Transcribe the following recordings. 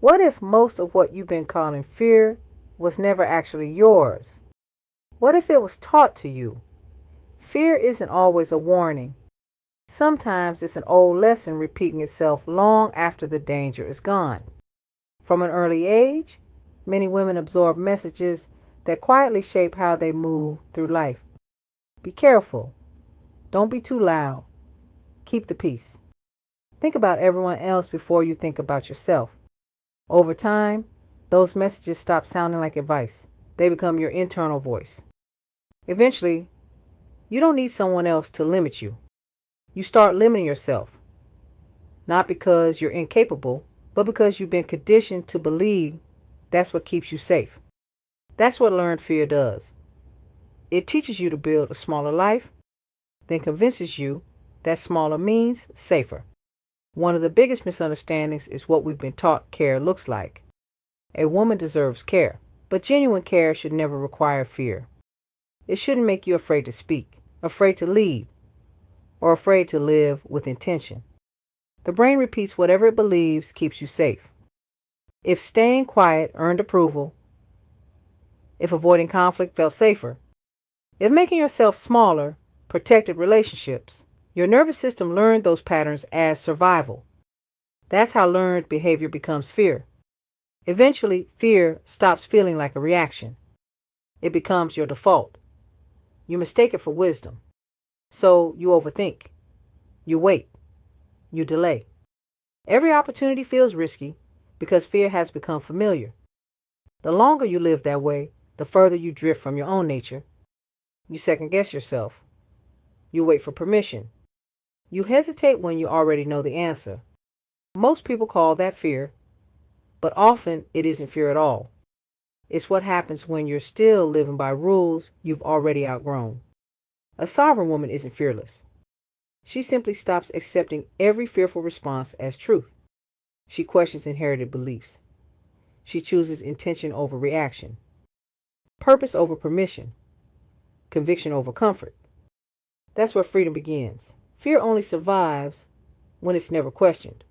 What if most of what you've been calling fear was never actually yours? What if it was taught to you? Fear isn't always a warning. Sometimes it's an old lesson repeating itself long after the danger is gone. From an early age, many women absorb messages that quietly shape how they move through life. Be careful. Don't be too loud. Keep the peace. Think about everyone else before you think about yourself. Over time, those messages stop sounding like advice. They become your internal voice. Eventually, you don't need someone else to limit you. You start limiting yourself, not because you're incapable, but because you've been conditioned to believe that's what keeps you safe. That's what learned fear does. It teaches you to build a smaller life, then convinces you that smaller means safer. One of the biggest misunderstandings is what we've been taught care looks like. A woman deserves care, but genuine care should never require fear. It shouldn't make you afraid to speak, afraid to lead, or afraid to live with intention. The brain repeats whatever it believes keeps you safe. If staying quiet earned approval, if avoiding conflict felt safer, if making yourself smaller protected relationships, your nervous system learned those patterns as survival. That's how learned behavior becomes fear. Eventually, fear stops feeling like a reaction. It becomes your default. You mistake it for wisdom. So you overthink. You wait. You delay. Every opportunity feels risky because fear has become familiar. The longer you live that way, the further you drift from your own nature. You second guess yourself. You wait for permission. You hesitate when you already know the answer. Most people call that fear, but often it isn't fear at all. It's what happens when you're still living by rules you've already outgrown. A sovereign woman isn't fearless. She simply stops accepting every fearful response as truth. She questions inherited beliefs. She chooses intention over reaction, purpose over permission, conviction over comfort. That's where freedom begins. Fear only survives when it's never questioned.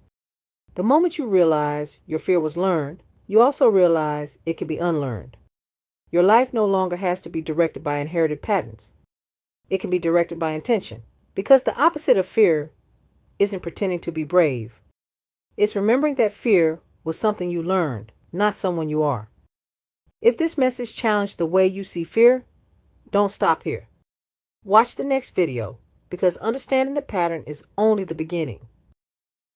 The moment you realize your fear was learned, you also realize it can be unlearned. Your life no longer has to be directed by inherited patterns. It can be directed by intention. Because the opposite of fear isn't pretending to be brave. It's remembering that fear was something you learned, not someone you are. If this message challenged the way you see fear, don't stop here. Watch the next video, because understanding the pattern is only the beginning.